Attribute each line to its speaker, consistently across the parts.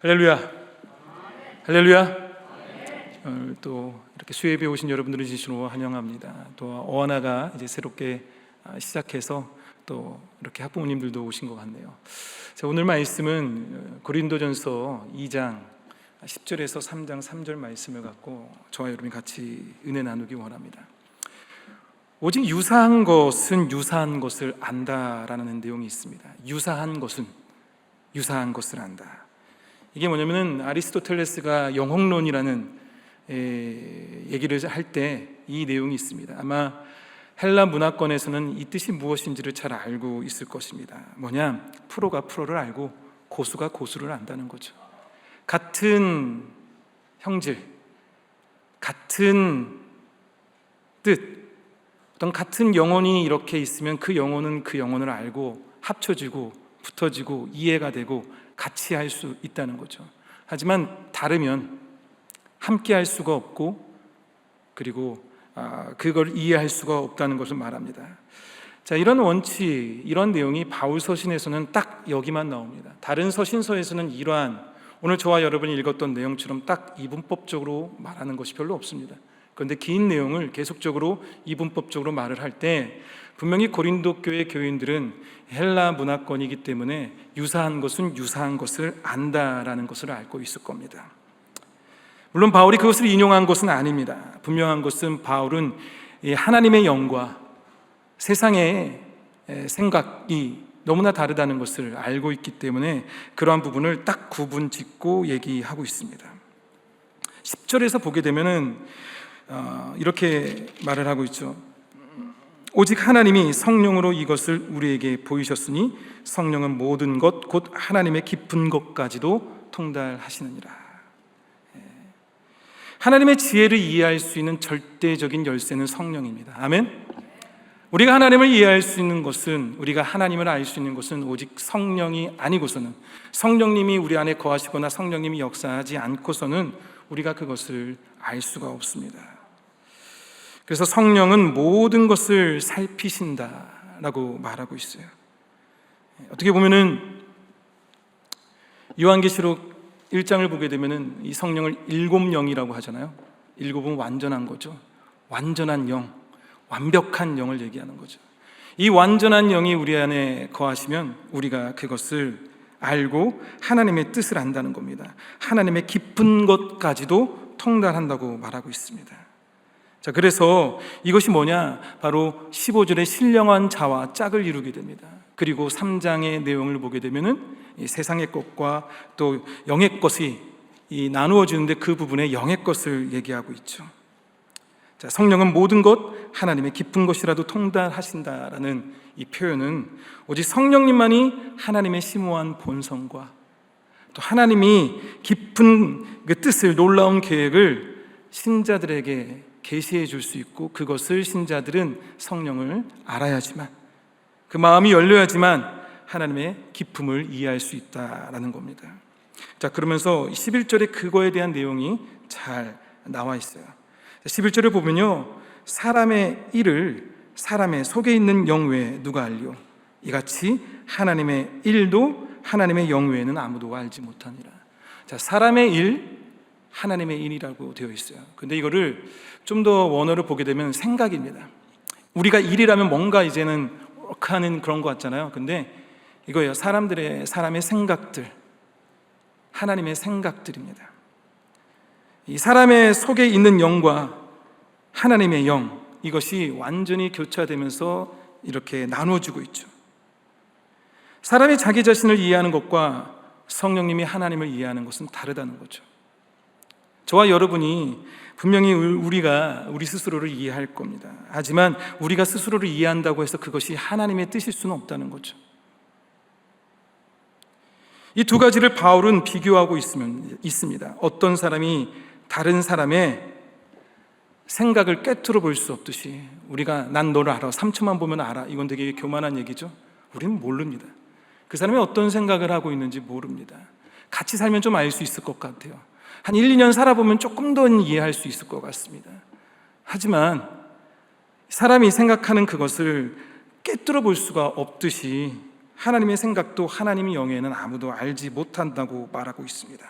Speaker 1: 할렐루야. 할렐루야. 오늘 또 이렇게 수요예배 오신 여러분들을 진심으로 환영합니다. 또 어하나가 이제 새롭게 시작해서 또 이렇게 학부모님들도 오신 것 같네요. 자, 오늘 말씀은 고린도전서 2장 10절에서 3장 3절 말씀을 갖고 저와 여러분이 같이 은혜 나누기 원합니다. 오직 유사한 것은 유사한 것을 안다라는 내용이 있습니다. 유사한 것은 유사한 것을 안다. 이게 뭐냐면은 아리스토텔레스가 영혼론이라는 얘기를 할 때 이 내용이 있습니다. 아마 헬라 문화권에서는 이 뜻이 무엇인지를 잘 알고 있을 것입니다. 뭐냐? 프로가 프로를 알고 고수가 고수를 안다는 거죠. 같은 형질, 같은 뜻, 어떤 같은 영혼이 이렇게 있으면 그 영혼은 그 영혼을 알고 합쳐지고 붙어지고 이해가 되고 같이 할 수 있다는 거죠. 하지만 다르면 함께 할 수가 없고 그리고 그걸 이해할 수가 없다는 것을 말합니다. 자, 이런 원칙, 이런 내용이 바울 서신에서는 딱 여기만 나옵니다. 다른 서신서에서는 이러한 오늘 저와 여러분이 읽었던 내용처럼 딱 이분법적으로 말하는 것이 별로 없습니다. 그런데 긴 내용을 계속적으로 이분법적으로 말을 할 때 분명히 고린도 교회 교인들은 헬라 문화권이기 때문에 유사한 것은 유사한 것을 안다라는 것을 알고 있을 겁니다. 물론 바울이 그것을 인용한 것은 아닙니다. 분명한 것은 바울은 하나님의 영과 세상의 생각이 너무나 다르다는 것을 알고 있기 때문에 그러한 부분을 딱 구분 짓고 얘기하고 있습니다. 10절에서 보게 되면은 이렇게 말을 하고 있죠. 오직 하나님이 성령으로 이것을 우리에게 보이셨으니 성령은 모든 것 곧 하나님의 깊은 것까지도 통달하시느니라. 하나님의 지혜를 이해할 수 있는 절대적인 열쇠는 성령입니다. 아멘. 우리가 하나님을 이해할 수 있는 것은, 우리가 하나님을 알 수 있는 것은 오직 성령이 아니고서는, 성령님이 우리 안에 거하시거나 성령님이 역사하지 않고서는 우리가 그것을 알 수가 없습니다. 그래서 성령은 모든 것을 살피신다라고 말하고 있어요. 어떻게 보면은 요한계시록 1장을 보게 되면은 이 성령을 7영이라고 하잖아요. 7은 완전한 거죠. 완전한 영, 완벽한 영을 얘기하는 거죠. 이 완전한 영이 우리 안에 거하시면 우리가 그것을 알고 하나님의 뜻을 안다는 겁니다. 하나님의 깊은 것까지도 통달한다고 말하고 있습니다. 자, 그래서 이것이 뭐냐? 바로 15절의 신령한 자와 짝을 이루게 됩니다. 그리고 3장의 내용을 보게 되면은 이 세상의 것과 또 영의 것이 나누어지는데 그 부분에 영의 것을 얘기하고 있죠. 자, 성령은 모든 것, 하나님의 깊은 것이라도 통달하신다라는 이 표현은 오직 성령님만이 하나님의 심오한 본성과 또 하나님이 깊은 그 뜻을, 놀라운 계획을 신자들에게 계시해 줄 수 있고, 그것을 신자들은 성령을 알아야지만, 그 마음이 열려야지만 하나님의 기품을 이해할 수 있다라는 겁니다. 자, 그러면서 11절에 그거에 대한 내용이 잘 나와 있어요. 11절에 보면요, 사람의 일을 사람의 속에 있는 영 외에 누가 알리오? 이같이 하나님의 일도 하나님의 영 외에는 아무도 알지 못하니라. 자, 사람의 일, 하나님의 일이라고 되어 있어요. 근데 이거를 좀 더 원어를 보게 되면 생각입니다. 우리가 일이라면 뭔가 이제는 하는 그런 것 같잖아요. 근데 이거예요. 사람의 생각들, 하나님의 생각들입니다. 이 사람의 속에 있는 영과 하나님의 영, 이것이 완전히 교차되면서 이렇게 나누어지고 있죠. 사람이 자기 자신을 이해하는 것과 성령님이 하나님을 이해하는 것은 다르다는 거죠. 저와 여러분이 분명히 우리 스스로를 이해할 겁니다. 하지만 우리가 스스로를 이해한다고 해서 그것이 하나님의 뜻일 수는 없다는 거죠. 이 두 가지를 바울은 비교하고 있습니다. 어떤 사람이 다른 사람의 생각을 꿰뚫어 볼 수 없듯이, 우리가 난 너를 알아, 3초만 보면 알아, 이건 되게 교만한 얘기죠. 우리는 모릅니다. 그 사람이 어떤 생각을 하고 있는지 모릅니다. 같이 살면 좀 알 수 있을 것 같아요. 한 1, 2년 살아보면 조금 더 이해할 수 있을 것 같습니다. 하지만 사람이 생각하는 그것을 꿰뚫어 볼 수가 없듯이 하나님의 생각도 하나님의 영에는 아무도 알지 못한다고 말하고 있습니다.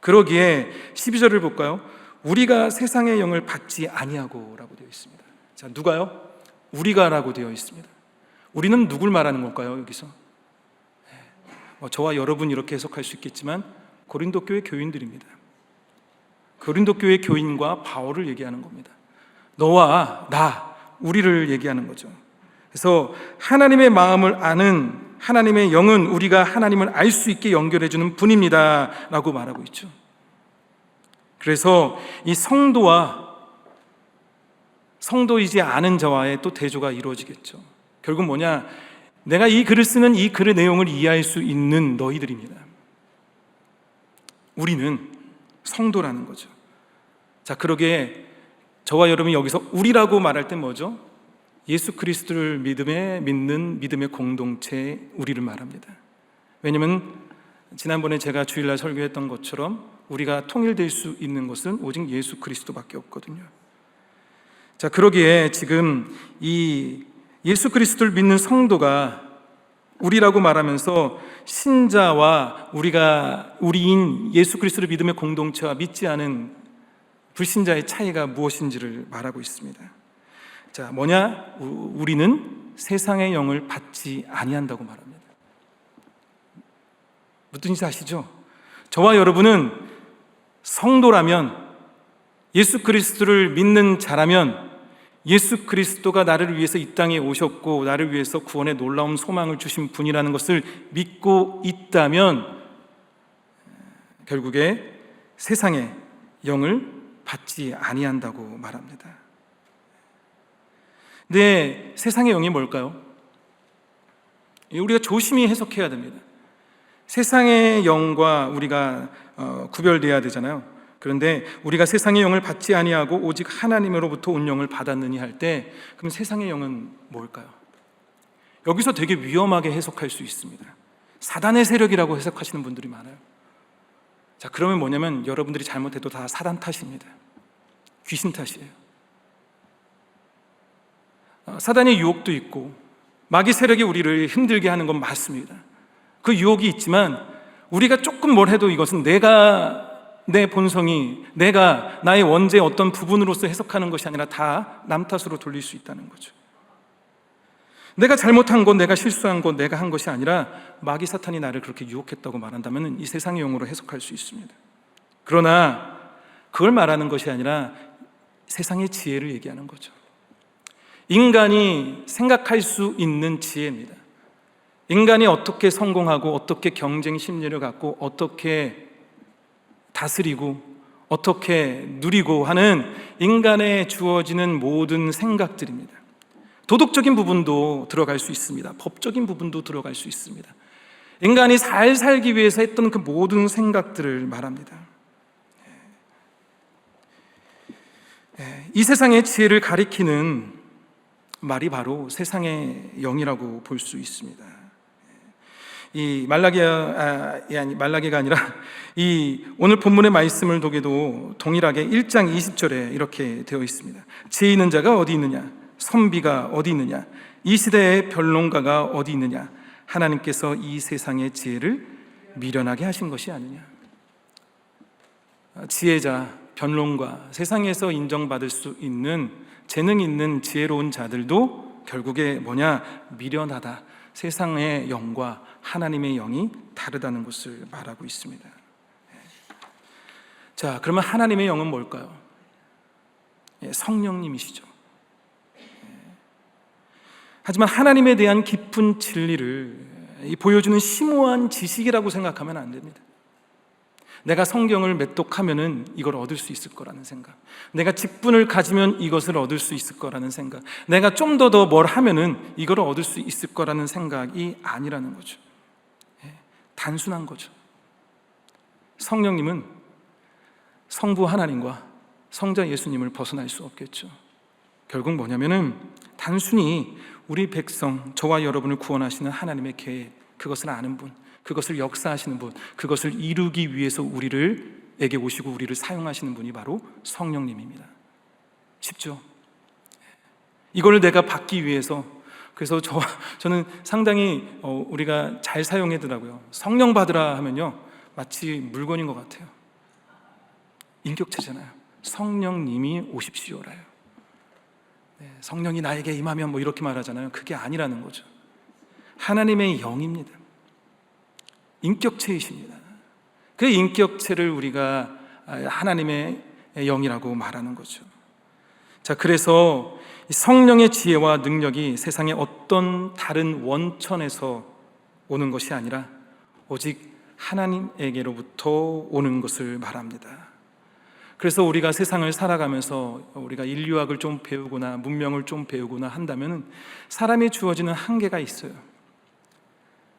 Speaker 1: 그러기에 12절을 볼까요? 우리가 세상의 영을 받지 아니하고 라고 되어 있습니다. 자, 누가요? 우리가 라고 되어 있습니다. 우리는 누굴 말하는 걸까요? 여기서 저와 여러분 이렇게 해석할 수 있겠지만 고린도 교회 교인들입니다. 고린도 교회 교인과 바울을 얘기하는 겁니다. 너와 나, 우리를 얘기하는 거죠. 그래서 하나님의 마음을 아는 하나님의 영은 우리가 하나님을 알 수 있게 연결해주는 분입니다 라고 말하고 있죠. 그래서 이 성도이지 않은 자와의 또 대조가 이루어지겠죠. 결국 뭐냐? 내가 이 글을 쓰는 이 글의 내용을 이해할 수 있는 너희들입니다. 우리는 성도라는 거죠. 자, 그러기에 저와 여러분이 여기서 우리라고 말할 땐 뭐죠? 예수 그리스도를 믿는 믿음의 공동체 우리를 말합니다. 왜냐하면 지난번에 제가 주일날 설교했던 것처럼 우리가 통일될 수 있는 것은 오직 예수 그리스도밖에 없거든요. 자, 그러기에 지금 이 예수 그리스도를 믿는 성도가 우리라고 말하면서 신자와 우리인 예수 그리스도를 믿음의 공동체와 믿지 않은 불신자의 차이가 무엇인지를 말하고 있습니다. 자, 뭐냐? 우리는 세상의 영을 받지 아니한다고 말합니다. 무슨 뜻인지 아시죠? 저와 여러분은 성도라면, 예수 그리스도를 믿는 자라면, 예수 그리스도가 나를 위해서 이 땅에 오셨고 나를 위해서 구원의 놀라운 소망을 주신 분이라는 것을 믿고 있다면 결국에 세상의 영을 받지 아니한다고 말합니다. 근데 세상의 영이 뭘까요? 우리가 조심히 해석해야 됩니다. 세상의 영과 우리가 구별돼야 되잖아요. 그런데 우리가 세상의 영을 받지 아니하고 오직 하나님으로부터 온 영을 받았느니 할 때, 그럼 세상의 영은 뭘까요? 여기서 되게 위험하게 해석할 수 있습니다. 사단의 세력이라고 해석하시는 분들이 많아요. 자, 그러면 뭐냐면 여러분들이 잘못해도 다 사단 탓입니다. 귀신 탓이에요. 사단의 유혹도 있고 마귀 세력이 우리를 힘들게 하는 건 맞습니다. 그 유혹이 있지만 우리가 조금 뭘 해도 이것은 내 본성이, 내가 나의 원죄의 어떤 부분으로서 해석하는 것이 아니라 다 남 탓으로 돌릴 수 있다는 거죠. 내가 잘못한 것, 내가 실수한 것, 내가 한 것이 아니라 마귀 사탄이 나를 그렇게 유혹했다고 말한다면 이 세상의 영으로 해석할 수 있습니다. 그러나 그걸 말하는 것이 아니라 세상의 지혜를 얘기하는 거죠. 인간이 생각할 수 있는 지혜입니다. 인간이 어떻게 성공하고 어떻게 경쟁 심리를 갖고 어떻게 다스리고 어떻게 누리고 하는 인간에 주어지는 모든 생각들입니다. 도덕적인 부분도 들어갈 수 있습니다. 법적인 부분도 들어갈 수 있습니다. 인간이 잘 살기 위해서 했던 그 모든 생각들을 말합니다. 이 세상의 지혜를 가리키는 말이 바로 세상의 영이라고 볼 수 있습니다. 이 말라기가 아니라 이 오늘 본문의 말씀을 보게도 동일하게 1장 20절에 이렇게 되어 있습니다. 지혜 있는 자가 어디 있느냐? 선비가 어디 있느냐? 이 시대의 변론가가 어디 있느냐? 하나님께서 이 세상의 지혜를 미련하게 하신 것이 아니냐? 지혜자, 변론가, 세상에서 인정받을 수 있는 재능 있는 지혜로운 자들도 결국에 뭐냐? 미련하다. 세상의 영과 하나님의 영이 다르다는 것을 말하고 있습니다. 자, 그러면 하나님의 영은 뭘까요? 성령님이시죠. 하지만 하나님에 대한 깊은 진리를 보여주는 심오한 지식이라고 생각하면 안 됩니다. 내가 성경을 매독하면은 이걸 얻을 수 있을 거라는 생각, 내가 직분을 가지면 이것을 얻을 수 있을 거라는 생각, 내가 좀 더 뭘 하면은 이걸 얻을 수 있을 거라는 생각이 아니라는 거죠. 단순한 거죠. 성령님은 성부 하나님과 성자 예수님을 벗어날 수 없겠죠. 결국 뭐냐면은 단순히 우리 백성, 저와 여러분을 구원하시는 하나님의 계획, 그것을 아는 분, 그것을 역사하시는 분, 그것을 이루기 위해서 우리에게 오시고 우리를 사용하시는 분이 바로 성령님입니다. 쉽죠? 이걸 내가 받기 위해서 그래서 저는 상당히 우리가 잘 사용하더라고요. 성령 받으라 하면요, 마치 물건인 것 같아요. 인격체잖아요. 성령님이 오십시오라요. 성령이 나에게 임하면 뭐 이렇게 말하잖아요. 그게 아니라는 거죠. 하나님의 영입니다. 인격체이십니다. 그 인격체를 우리가 하나님의 영이라고 말하는 거죠. 자, 그래서 성령의 지혜와 능력이 세상의 어떤 다른 원천에서 오는 것이 아니라 오직 하나님에게로부터 오는 것을 말합니다. 그래서 우리가 세상을 살아가면서 우리가 인류학을 좀 배우거나 문명을 좀 배우거나 한다면 사람이 주어지는 한계가 있어요.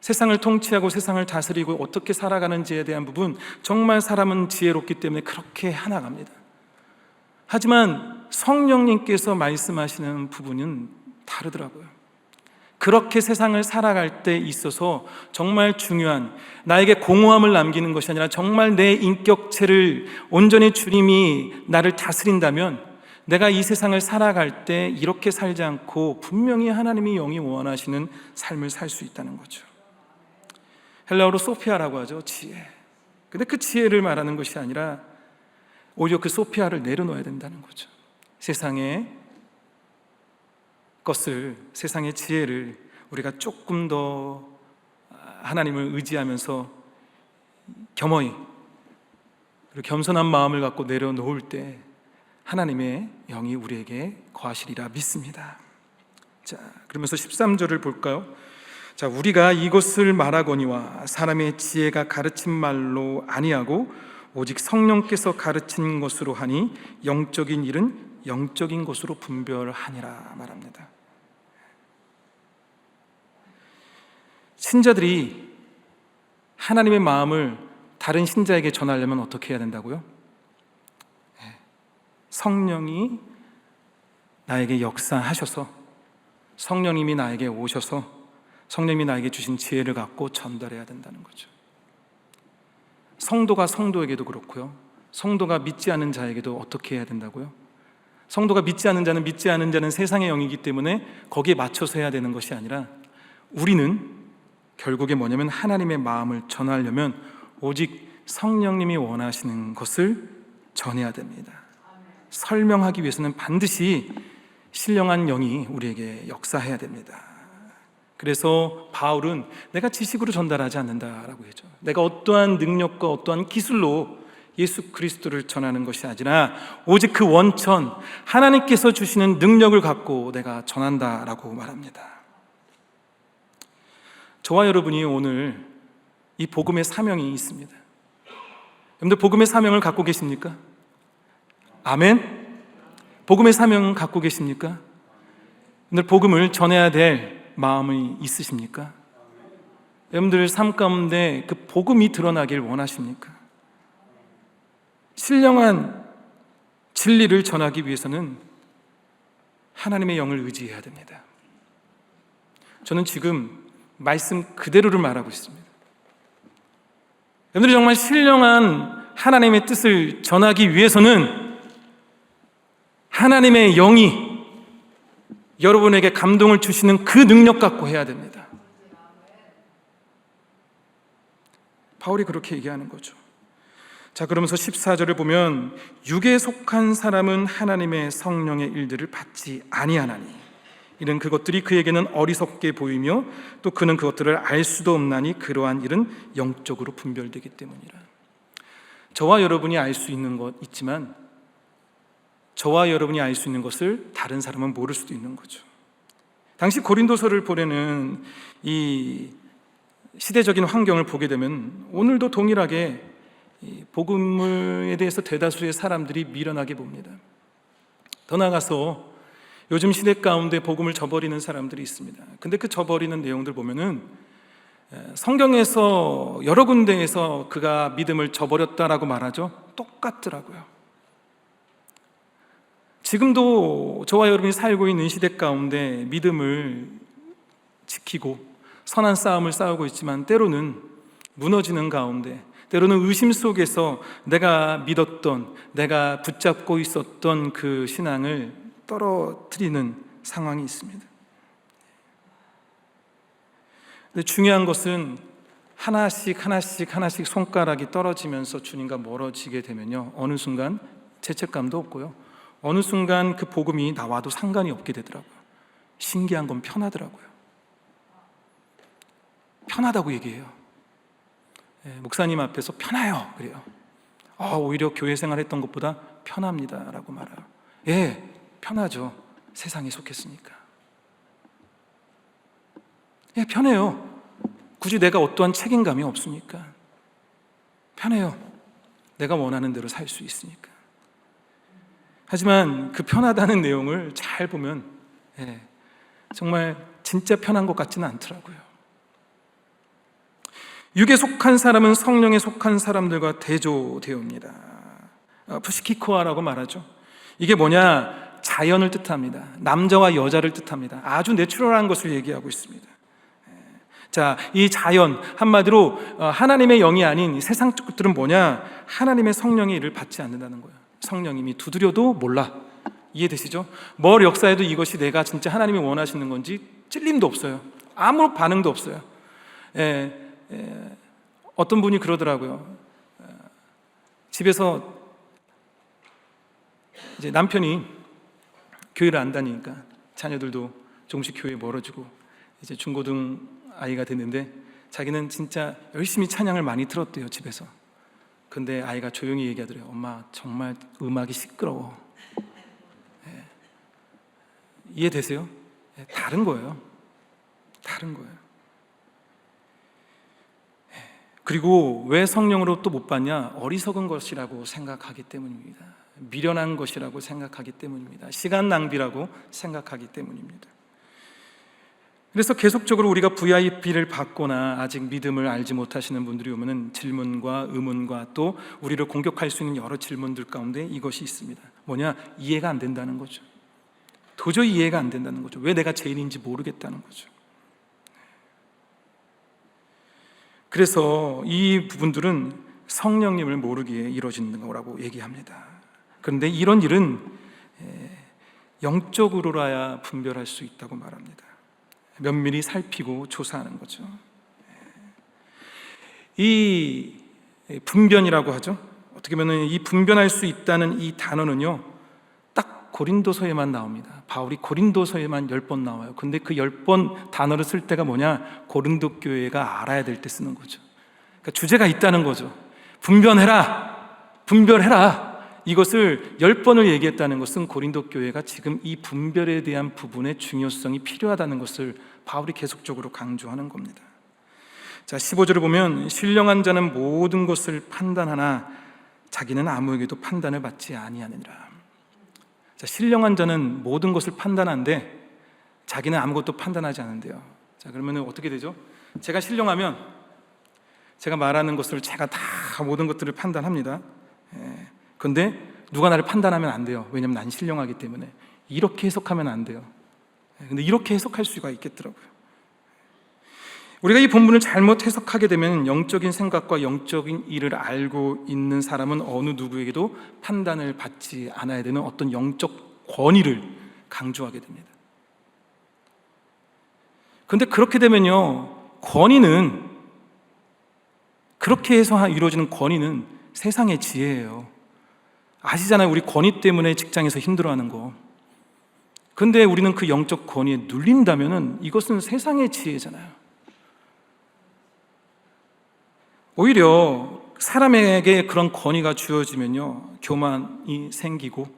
Speaker 1: 세상을 통치하고 세상을 다스리고 어떻게 살아가는지에 대한 부분, 정말 사람은 지혜롭기 때문에 그렇게 해나갑니다. 하지만 성령님께서 말씀하시는 부분은 다르더라고요. 그렇게 세상을 살아갈 때 있어서 정말 중요한, 나에게 공허함을 남기는 것이 아니라 정말 내 인격체를 온전히 주님이 나를 다스린다면 내가 이 세상을 살아갈 때 이렇게 살지 않고 분명히 하나님이 영이 원하시는 삶을 살 수 있다는 거죠. 헬라어로 소피아라고 하죠. 지혜. 근데 그 지혜를 말하는 것이 아니라 오히려 그 소피아를 내려놓아야 된다는 거죠. 세상의 것을, 세상의 지혜를 우리가 조금 더 하나님을 의지하면서 겸허히 그리고 겸손한 마음을 갖고 내려놓을 때 하나님의 영이 우리에게 거하시리라 믿습니다. 자, 그러면서 13절을 볼까요? 자, 우리가 이것을 말하거니와 사람의 지혜가 가르친 말로 아니하고 오직 성령께서 가르친 것으로 하니 영적인 일은 영적인 것으로 분별하니라 말합니다. 신자들이 하나님의 마음을 다른 신자에게 전하려면 어떻게 해야 된다고요? 성령이 나에게 역사하셔서, 성령님이 나에게 오셔서 성령님이 나에게 주신 지혜를 갖고 전달해야 된다는 거죠. 성도가 성도에게도 그렇고요, 성도가 믿지 않는 자에게도 어떻게 해야 된다고요? 성도가 믿지 않는 자는 세상의 영이기 때문에 거기에 맞춰서 해야 되는 것이 아니라 우리는 결국에 뭐냐면 하나님의 마음을 전하려면 오직 성령님이 원하시는 것을 전해야 됩니다. 설명하기 위해서는 반드시 신령한 영이 우리에게 역사해야 됩니다. 그래서 바울은 내가 지식으로 전달하지 않는다라고 했죠. 내가 어떠한 능력과 어떠한 기술로 예수 그리스도를 전하는 것이 아니라 오직 그 원천, 하나님께서 주시는 능력을 갖고 내가 전한다라고 말합니다. 저와 여러분이 오늘 이 복음의 사명이 있습니다. 여러분들 복음의 사명을 갖고 계십니까? 아멘? 복음의 사명을 갖고 계십니까? 여러분들 복음을 전해야 될 마음이 있으십니까? 여러분들 삶 가운데 그 복음이 드러나길 원하십니까? 신령한 진리를 전하기 위해서는 하나님의 영을 의지해야 됩니다. 저는 지금 말씀 그대로를 말하고 있습니다. 여러분들이 정말 신령한 하나님의 뜻을 전하기 위해서는 하나님의 영이 여러분에게 감동을 주시는 그 능력 갖고 해야 됩니다. 바울이 그렇게 얘기하는 거죠. 자, 그러면서 14절을 보면 육에 속한 사람은 하나님의 성령의 일들을 받지 아니하나니 이는 그것들이 그에게는 어리석게 보이며 또 그는 그것들을 알 수도 없나니 그러한 일은 영적으로 분별되기 때문이라. 저와 여러분이 알 수 있는 것 있지만 저와 여러분이 알 수 있는 것을 다른 사람은 모를 수도 있는 거죠. 당시 고린도서를 보내는 이 시대적인 환경을 보게 되면 오늘도 동일하게 복음에 대해서 대다수의 사람들이 미련하게 봅니다. 더 나아가서 요즘 시대 가운데 복음을 저버리는 사람들이 있습니다. 근데 그 저버리는 내용들 보면은 성경에서 여러 군데에서 그가 믿음을 저버렸다라고 말하죠. 똑같더라고요. 지금도 저와 여러분이 살고 있는 시대 가운데 믿음을 지키고 선한 싸움을 싸우고 있지만 때로는 무너지는 가운데, 때로는 의심 속에서 내가 믿었던, 내가 붙잡고 있었던 그 신앙을 떨어뜨리는 상황이 있습니다. 근데 중요한 것은 하나씩 손가락이 떨어지면서 주님과 멀어지게 되면요, 어느 순간 죄책감도 없고요, 어느 순간 그 복음이 나와도 상관이 없게 되더라고요. 신기한 건 편하더라고요. 편하다고 얘기해요. 목사님 앞에서 편해요 그래요. 오히려 교회 생활했던 것보다 편합니다 라고 말해요. 편하죠. 세상에 속했으니까. 편해요. 굳이 내가 어떠한 책임감이 없으니까. 편해요. 내가 원하는 대로 살 수 있으니까. 하지만 그 편하다는 내용을 잘 보면 정말 진짜 편한 것 같지는 않더라고요. 육에 속한 사람은 성령에 속한 사람들과 대조되옵니다. 푸시키코아라고 말하죠. 이게 뭐냐? 자연을 뜻합니다. 남자와 여자를 뜻합니다. 아주 내추럴한 것을 얘기하고 있습니다. 자, 이 자연, 한마디로 하나님의 영이 아닌 세상 것들은 뭐냐? 하나님의 성령의 일을 받지 않는다는 거예요. 성령님이 두드려도 몰라. 이해되시죠? 뭘 역사해도 이것이 내가 진짜 하나님이 원하시는 건지 찔림도 없어요. 아무 반응도 없어요. 어떤 분이 그러더라고요. 집에서 이제 남편이 교회를 안 다니니까 자녀들도 조금씩 교회에 멀어지고 이제 중고등 아이가 됐는데 자기는 진짜 열심히 찬양을 많이 틀었대요, 집에서. 근데 아이가 조용히 얘기하더래요. 엄마, 정말 음악이 시끄러워. 이해되세요? 다른 거예요. 다른 거예요. 그리고 왜 성령으로 또 못 받냐? 어리석은 것이라고 생각하기 때문입니다. 미련한 것이라고 생각하기 때문입니다. 시간 낭비라고 생각하기 때문입니다. 그래서 계속적으로 우리가 VIP를 받거나 아직 믿음을 알지 못하시는 분들이 오면은 질문과 의문과 또 우리를 공격할 수 있는 여러 질문들 가운데 이것이 있습니다. 뭐냐? 이해가 안 된다는 거죠. 도저히 이해가 안 된다는 거죠. 왜 내가 죄인인지 모르겠다는 거죠. 그래서 이 부분들은 성령님을 모르기에 이루어지는 거라고 얘기합니다. 그런데 이런 일은 영적으로라야 분별할 수 있다고 말합니다. 면밀히 살피고 조사하는 거죠. 이 분변이라고 하죠. 어떻게 보면 이 분변할 수 있다는 이 단어는요, 딱 고린도서에만 나옵니다. 바울이 고린도서에만 10번 나와요. 근데 그 10번 단어를 쓸 때가 뭐냐? 고린도 교회가 알아야 될 때 쓰는 거죠. 그러니까 주제가 있다는 거죠. 분별해라. 이것을 10번을 얘기했다는 것은 고린도 교회가 지금 이 분별에 대한 부분의 중요성이 필요하다는 것을 바울이 계속적으로 강조하는 겁니다. 자, 15절을 보면 신령한 자는 모든 것을 판단하나 자기는 아무에게도 판단을 받지 아니하느니라. 자, 신령한 자는 모든 것을 판단하는데 자기는 아무것도 판단하지 않는데요. 자, 그러면 어떻게 되죠? 제가 신령하면 제가 말하는 것을 제가 다 모든 것들을 판단합니다. 그런데 누가 나를 판단하면 안 돼요. 왜냐하면 난 신령하기 때문에. 이렇게 해석하면 안 돼요. 근데 이렇게 해석할 수가 있겠더라고요. 우리가 이 본문을 잘못 해석하게 되면 영적인 생각과 영적인 일을 알고 있는 사람은 어느 누구에게도 판단을 받지 않아야 되는 어떤 영적 권위를 강조하게 됩니다. 그런데 그렇게 되면요, 권위는, 그렇게 해서 이루어지는 권위는 세상의 지혜예요. 아시잖아요. 우리 권위 때문에 직장에서 힘들어하는 거. 근데 우리는 그 영적 권위에 눌린다면은 이것은 세상의 지혜잖아요. 오히려 사람에게 그런 권위가 주어지면요, 교만이 생기고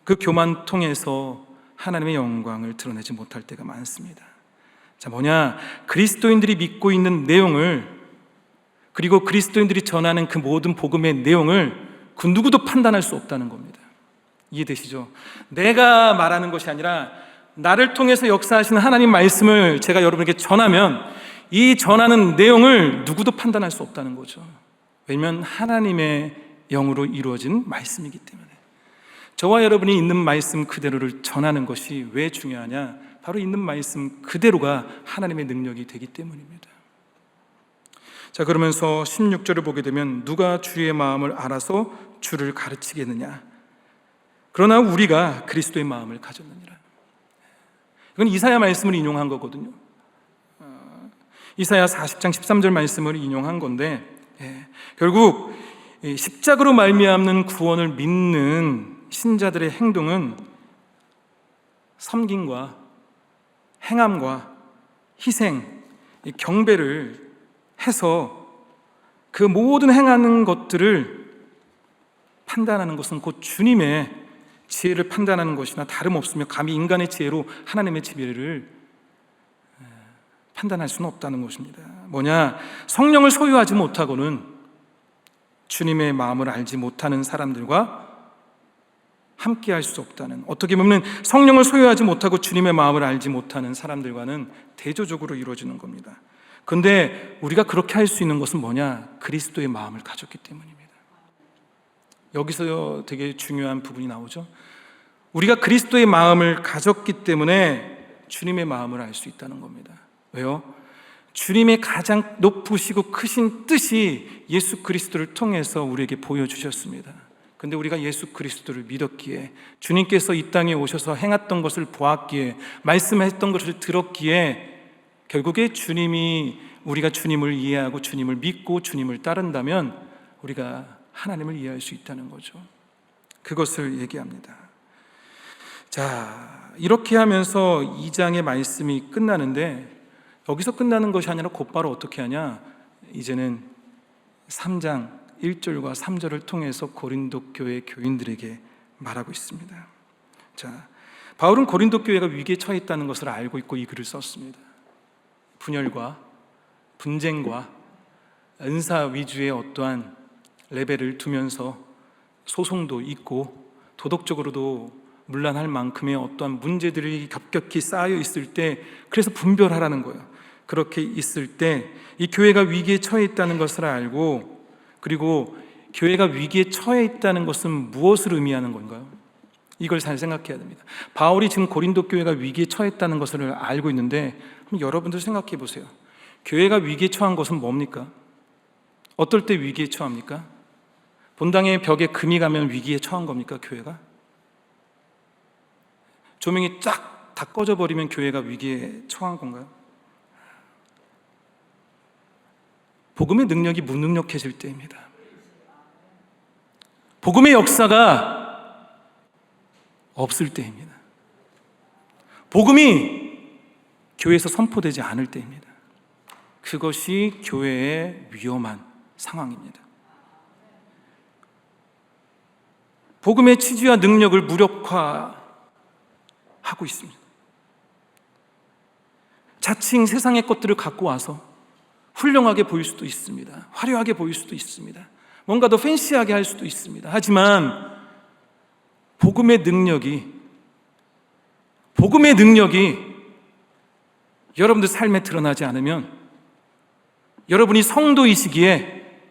Speaker 1: 그 교만 통해서 하나님의 영광을 드러내지 못할 때가 많습니다. 자, 뭐냐? 그리스도인들이 믿고 있는 내용을, 그리고 그리스도인들이 전하는 그 모든 복음의 내용을 그 누구도 판단할 수 없다는 겁니다. 이해되시죠? 내가 말하는 것이 아니라 나를 통해서 역사하시는 하나님 말씀을 제가 여러분에게 전하면 이 전하는 내용을 누구도 판단할 수 없다는 거죠. 왜냐하면 하나님의 영으로 이루어진 말씀이기 때문에. 저와 여러분이 있는 말씀 그대로를 전하는 것이 왜 중요하냐? 바로 있는 말씀 그대로가 하나님의 능력이 되기 때문입니다. 자, 그러면서 16절을 보게 되면 누가 주의 마음을 알아서 주를 가르치겠느냐? 그러나 우리가 그리스도의 마음을 가졌느니라. 이건 이사야 말씀을 인용한 거거든요. 이사야 40장 13절 말씀을 인용한 건데, 결국 십자가로 말미암는 구원을 믿는 신자들의 행동은 섬김과 행함과 희생, 경배를 해서 그 모든 행하는 것들을 판단하는 것은 곧 주님의 지혜를 판단하는 것이나 다름없으며 감히 인간의 지혜로 하나님의 지혜를 판단할 수는 없다는 것입니다. 뭐냐? 성령을 소유하지 못하고는 주님의 마음을 알지 못하는 사람들과 함께 할 수 없다는, 어떻게 보면 성령을 소유하지 못하고 주님의 마음을 알지 못하는 사람들과는 대조적으로 이루어지는 겁니다. 그런데 우리가 그렇게 할 수 있는 것은 뭐냐? 그리스도의 마음을 가졌기 때문입니다. 여기서 되게 중요한 부분이 나오죠. 우리가 그리스도의 마음을 가졌기 때문에 주님의 마음을 알 수 있다는 겁니다. 왜요? 주님의 가장 높으시고 크신 뜻이 예수 그리스도를 통해서 우리에게 보여주셨습니다. 근데 우리가 예수 그리스도를 믿었기에, 주님께서 이 땅에 오셔서 행했던 것을 보았기에, 말씀했던 것을 들었기에, 결국에 우리가 주님을 이해하고 주님을 믿고 주님을 따른다면 우리가 하나님을 이해할 수 있다는 거죠. 그것을 얘기합니다. 자, 이렇게 하면서 2장의 말씀이 끝나는데, 여기서 끝나는 것이 아니라 곧바로 어떻게 하냐? 이제는 3장 1절과 3절을 통해서 고린도 교회 교인들에게 말하고 있습니다. 자, 바울은 고린도 교회가 위기에 처해 있다는 것을 알고 있고 이 글을 썼습니다. 분열과 분쟁과 은사 위주의 어떠한 레벨을 두면서 소송도 있고 도덕적으로도 문란할 만큼의 어떠한 문제들이 겹겹이 쌓여 있을 때, 그래서 분별하라는 거예요. 그렇게 있을 때 이 교회가 위기에 처해 있다는 것을 알고, 그리고 교회가 위기에 처해 있다는 것은 무엇을 의미하는 건가요? 이걸 잘 생각해야 됩니다. 바울이 지금 고린도 교회가 위기에 처했다는 것을 알고 있는데, 여러분들 생각해 보세요. 교회가 위기에 처한 것은 뭡니까? 어떨 때 위기에 처합니까? 본당의 벽에 금이 가면 위기에 처한 겁니까, 교회가? 조명이 쫙 다 꺼져버리면 교회가 위기에 처한 건가요? 복음의 능력이 무능력해질 때입니다. 복음의 역사가 없을 때입니다. 복음이 교회에서 선포되지 않을 때입니다. 그것이 교회의 위험한 상황입니다. 복음의 취지와 능력을 무력화하고 있습니다. 자칭 세상의 것들을 갖고 와서 훌륭하게 보일 수도 있습니다. 화려하게 보일 수도 있습니다. 뭔가 더 팬시하게 할 수도 있습니다. 하지만 복음의 능력이 여러분들 삶에 드러나지 않으면, 여러분이 성도이시기에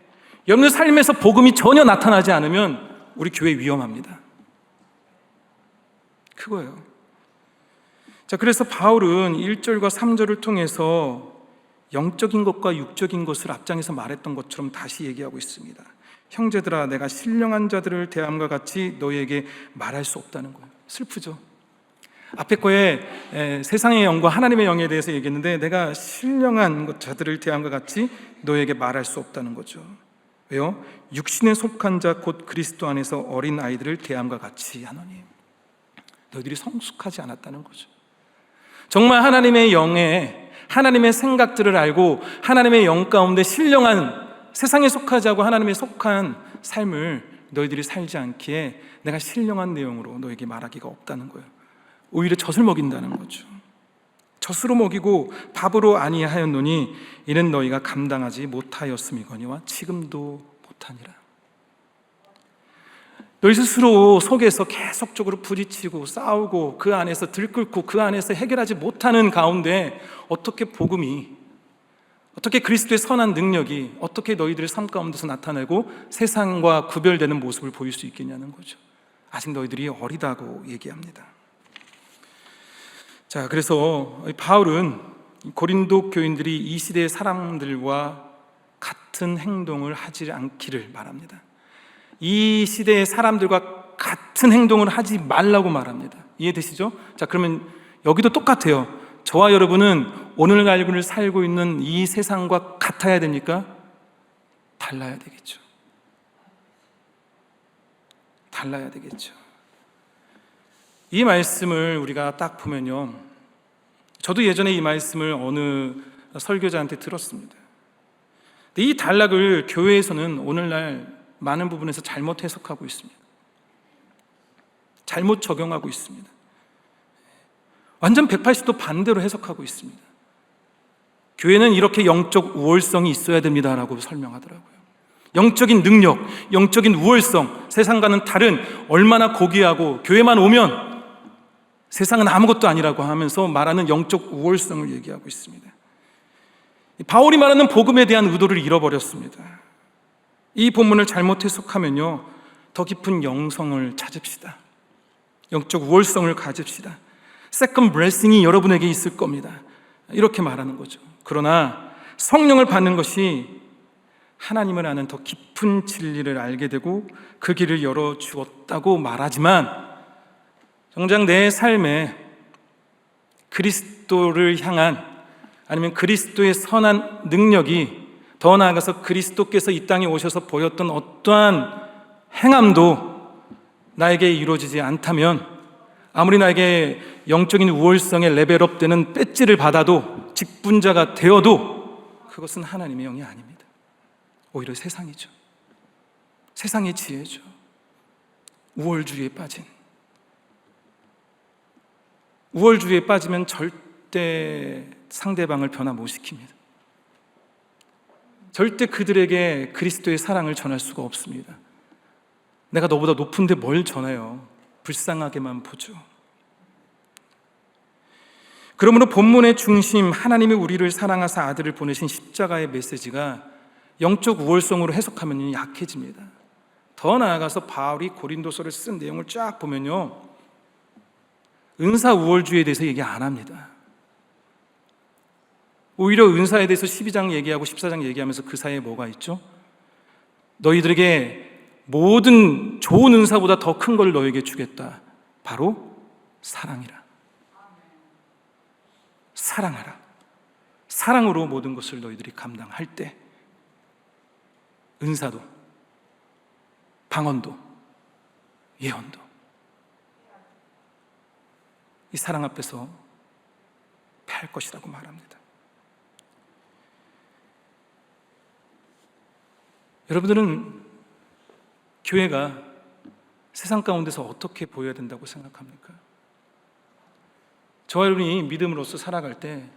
Speaker 1: 여러분들 삶에서 복음이 전혀 나타나지 않으면 우리 교회 위험합니다. 그거예요. 자, 그래서 바울은 1절과 3절을 통해서 영적인 것과 육적인 것을 앞장에서 말했던 것처럼 다시 얘기하고 있습니다. 형제들아, 내가 신령한 자들을 대함과 같이 너희에게 말할 수 없다는 거예요. 슬프죠? 앞에 거에 세상의 영과 하나님의 영에 대해서 얘기했는데, 내가 신령한 자들을 대함과 같이 너희에게 말할 수 없다는 거죠. 왜요? 육신에 속한 자 곧 그리스도 안에서 어린 아이들을 대함과 같이 하노니, 너희들이 성숙하지 않았다는 거죠. 정말 하나님의 영에 하나님의 생각들을 알고 하나님의 영 가운데 신령한, 세상에 속하지 않고 하나님에 속한 삶을 너희들이 살지 않기에 내가 신령한 내용으로 너에게 말하기가 없다는 거예요. 오히려 젖을 먹인다는 거죠. 젖으로 먹이고 밥으로 아니하였노니 이는 너희가 감당하지 못하였음이거니와 지금도 못하니라. 너희 스스로 속에서 계속적으로 부딪히고 싸우고 그 안에서 들끓고 그 안에서 해결하지 못하는 가운데 어떻게 복음이, 어떻게 그리스도의 선한 능력이 어떻게 너희들의 삶 가운데서 나타내고 세상과 구별되는 모습을 보일 수 있겠냐는 거죠. 아직 너희들이 어리다고 얘기합니다. 자, 그래서 바울은 고린도 교인들이 이 시대의 사람들과 같은 행동을 하지 않기를 말합니다. 이 시대의 사람들과 같은 행동을 하지 말라고 말합니다. 이해되시죠? 자, 그러면 여기도 똑같아요. 저와 여러분은 오늘날을 살고 있는 이 세상과 같아야 됩니까? 달라야 되겠죠. 달라야 되겠죠. 이 말씀을 우리가 딱 보면요, 저도 예전에 이 말씀을 어느 설교자한테 들었습니다. 근데 이 단락을 교회에서는 오늘날 많은 부분에서 잘못 해석하고 있습니다. 잘못 적용하고 있습니다. 완전 180도 반대로 해석하고 있습니다. 교회는 이렇게 영적 우월성이 있어야 됩니다라고 설명하더라고요. 영적인 능력, 영적인 우월성, 세상과는 다른, 얼마나 고귀하고 교회만 오면 세상은 아무것도 아니라고 하면서 말하는 영적 우월성을 얘기하고 있습니다. 바울이 말하는 복음에 대한 의도를 잃어버렸습니다. 이 본문을 잘못 해석하면요, 더 깊은 영성을 찾읍시다. 영적 우월성을 가집시다. 세컨 블레싱이 여러분에게 있을 겁니다. 이렇게 말하는 거죠. 그러나 성령을 받는 것이 하나님을 아는 더 깊은 진리를 알게 되고 그 길을 열어주었다고 말하지만, 정작 내 삶에 그리스도를 향한, 아니면 그리스도의 선한 능력이, 더 나아가서 그리스도께서 이 땅에 오셔서 보였던 어떠한 행함도 나에게 이루어지지 않다면, 아무리 나에게 영적인 우월성의 레벨업 되는 배지를 받아도, 직분자가 되어도 그것은 하나님의 영이 아닙니다. 오히려 세상이죠. 세상의 지혜죠. 우월주의에 빠진, 우월주의에 빠지면 절대 상대방을 변화 못 시킵니다. 절대 그들에게 그리스도의 사랑을 전할 수가 없습니다. 내가 너보다 높은데 뭘 전해요? 불쌍하게만 보죠. 그러므로 본문의 중심, 하나님이 우리를 사랑하사 아들을 보내신 십자가의 메시지가 영적 우월성으로 해석하면 약해집니다. 더 나아가서 바울이 고린도서를 쓴 내용을 쫙 보면요, 은사 우월주의에 대해서 얘기 안 합니다. 오히려 은사에 대해서 12장 얘기하고 14장 얘기하면서 그 사이에 뭐가 있죠? 너희들에게 모든 좋은 은사보다 더 큰 걸 너에게 주겠다. 바로 사랑이라. 사랑하라. 사랑으로 모든 것을 너희들이 감당할 때 은사도, 방언도, 예언도 이 사랑 앞에서 패할 것이라고 말합니다. 여러분들은 교회가 세상 가운데서 어떻게 보여야 된다고 생각합니까? 저와 여러분이 믿음으로서 살아갈 때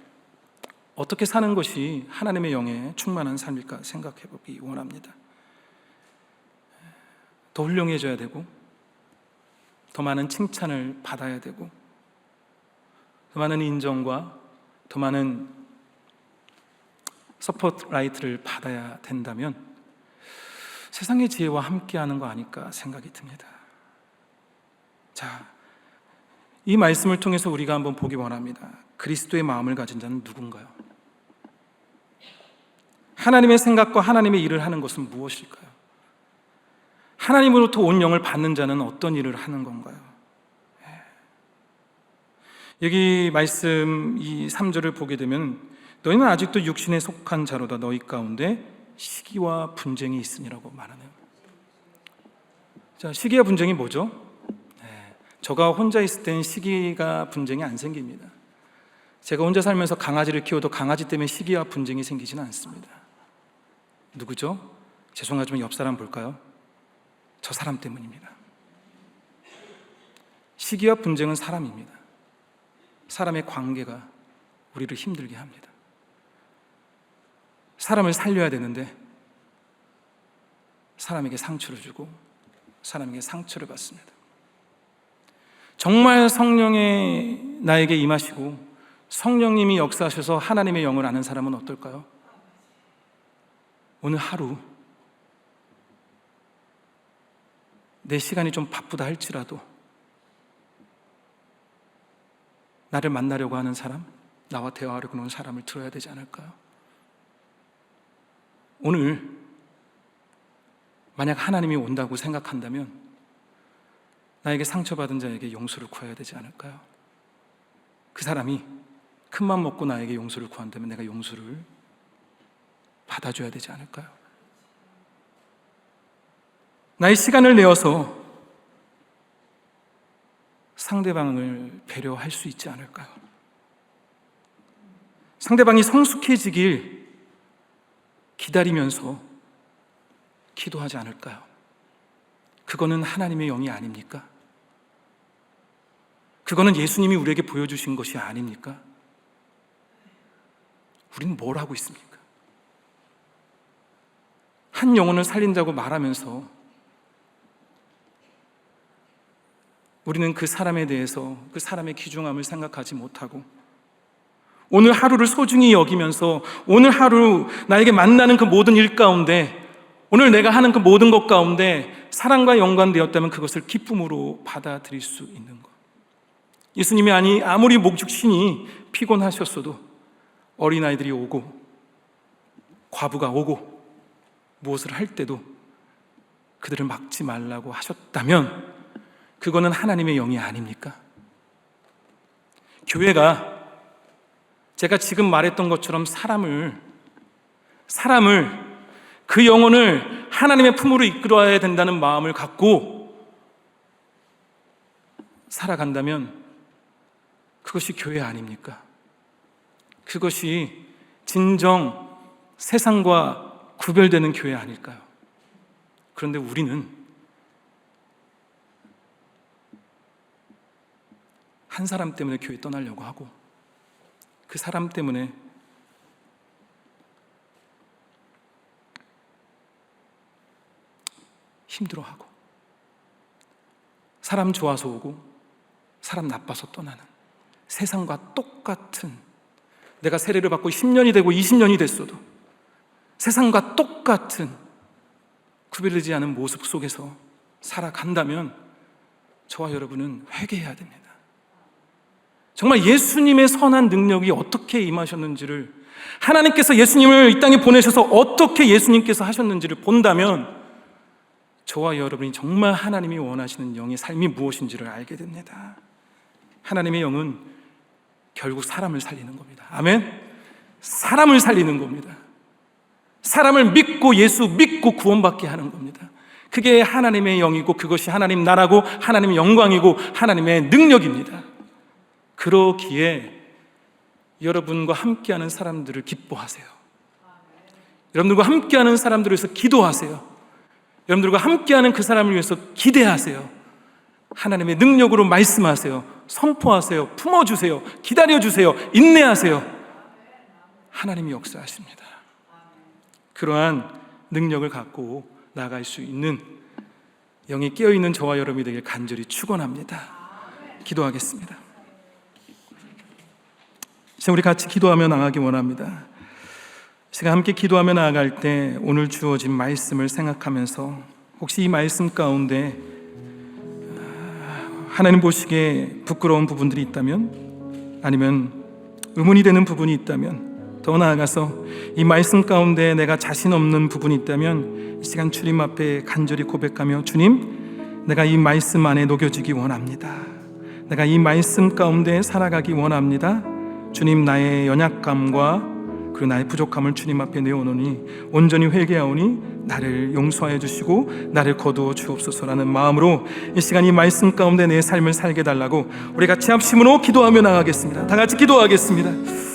Speaker 1: 어떻게 사는 것이 하나님의 영에 충만한 삶일까 생각해 보기 원합니다. 더 훌륭해져야 되고, 더 많은 칭찬을 받아야 되고, 더 많은 인정과 더 많은 서포트라이트를 받아야 된다면 세상의 지혜와 함께하는 거 아닐까 생각이 듭니다. 자, 이 말씀을 통해서 우리가 한번 보기 원합니다. 그리스도의 마음을 가진 자는 누군가요? 하나님의 생각과 하나님의 일을 하는 것은 무엇일까요? 하나님으로부터 온 영을 받는 자는 어떤 일을 하는 건가요? 여기 말씀 이 3절을 보게 되면 너희는 아직도 육신에 속한 자로다. 너희 가운데 시기와 분쟁이 있으니라고 말하네요. 자, 시기와 분쟁이 뭐죠? 저가 혼자 있을 때는 시기가 분쟁이 안 생깁니다. 제가 혼자 살면서 강아지를 키워도 강아지 때문에 시기와 분쟁이 생기지는 않습니다. 누구죠? 죄송하지만 옆 사람 볼까요? 저 사람 때문입니다. 시기와 분쟁은 사람입니다. 사람의 관계가 우리를 힘들게 합니다. 사람을 살려야 되는데 사람에게 상처를 주고 사람에게 상처를 받습니다. 정말 성령의 나에게 임하시고 성령님이 역사하셔서 하나님의 영을 아는 사람은 어떨까요? 오늘 하루 내 시간이 좀 바쁘다 할지라도 나를 만나려고 하는 사람, 나와 대화하려고 하는 사람을 들어야 되지 않을까요? 오늘 만약 하나님이 온다고 생각한다면 나에게 상처받은 자에게 용서를 구해야 되지 않을까요? 그 사람이 큰맘 먹고 나에게 용서를 구한다면 내가 용서를 받아줘야 되지 않을까요? 나의 시간을 내어서 상대방을 배려할 수 있지 않을까요? 상대방이 성숙해지길 기다리면서 기도하지 않을까요? 그거는 하나님의 영이 아닙니까? 그거는 예수님이 우리에게 보여주신 것이 아닙니까? 우리는 뭘 하고 있습니까? 한 영혼을 살린다고 말하면서 우리는 그 사람에 대해서 그 사람의 귀중함을 생각하지 못하고 오늘 하루를 소중히 여기면서 오늘 하루 나에게 만나는 그 모든 일 가운데 오늘 내가 하는 그 모든 것 가운데 사랑과 연관되었다면 그것을 기쁨으로 받아들일 수 있는 것. 예수님이 아무리 목축신이 피곤하셨어도 어린아이들이 오고 과부가 오고 무엇을 할 때도 그들을 막지 말라고 하셨다면 그거는 하나님의 영이 아닙니까? 교회가 제가 지금 말했던 것처럼 사람을 그 영혼을 하나님의 품으로 이끌어야 된다는 마음을 갖고 살아간다면 그것이 교회 아닙니까? 그것이 진정 세상과 구별되는 교회 아닐까요? 그런데 우리는 한 사람 때문에 교회 떠나려고 하고 그 사람 때문에 힘들어하고 사람 좋아서 오고 사람 나빠서 떠나는 세상과 똑같은 내가 세례를 받고 10년이 되고 20년이 됐어도 세상과 똑같은 구별되지 않은 모습 속에서 살아간다면 저와 여러분은 회개해야 됩니다. 정말 예수님의 선한 능력이 어떻게 임하셨는지를 하나님께서 예수님을 이 땅에 보내셔서 어떻게 예수님께서 하셨는지를 본다면 저와 여러분이 정말 하나님이 원하시는 영의 삶이 무엇인지를 알게 됩니다. 하나님의 영은 결국 사람을 살리는 겁니다. 아멘? 사람을 살리는 겁니다. 사람을 믿고 예수 믿고 구원받게 하는 겁니다. 그게 하나님의 영이고 그것이 하나님 나라고 하나님의 영광이고 하나님의 능력입니다. 그러기에 여러분과 함께하는 사람들을 기뻐하세요. 여러분들과 함께하는 사람들을 위해서 기도하세요. 여러분들과 함께하는 그 사람을 위해서 기대하세요. 하나님의 능력으로 말씀하세요. 선포하세요. 품어주세요. 기다려주세요. 인내하세요. 하나님이 역사하십니다. 그러한 능력을 갖고 나아갈 수 있는 영이 깨어있는 저와 여러분이 되길 간절히 축원합니다. 기도하겠습니다. 이제 우리 같이 기도하며 나아가기 원합니다. 제가 함께 기도하며 나아갈 때 오늘 주어진 말씀을 생각하면서 혹시 이 말씀 가운데 하나님 보시기에 부끄러운 부분들이 있다면 아니면 의문이 되는 부분이 있다면 더 나아가서 이 말씀 가운데 내가 자신 없는 부분이 있다면 이 시간 주님 앞에 간절히 고백하며 주님, 내가 이 말씀 안에 녹여지기 원합니다. 내가 이 말씀 가운데 살아가기 원합니다. 주님, 나의 연약감과 그리고 나의 부족함을 주님 앞에 내어놓으니 온전히 회개하오니 나를 용서하여 주시고 나를 거두어 주옵소서라는 마음으로 이 시간 이 말씀 가운데 내 삶을 살게 달라고 우리 같이 합심으로 기도하며 나가겠습니다. 다 같이 기도하겠습니다.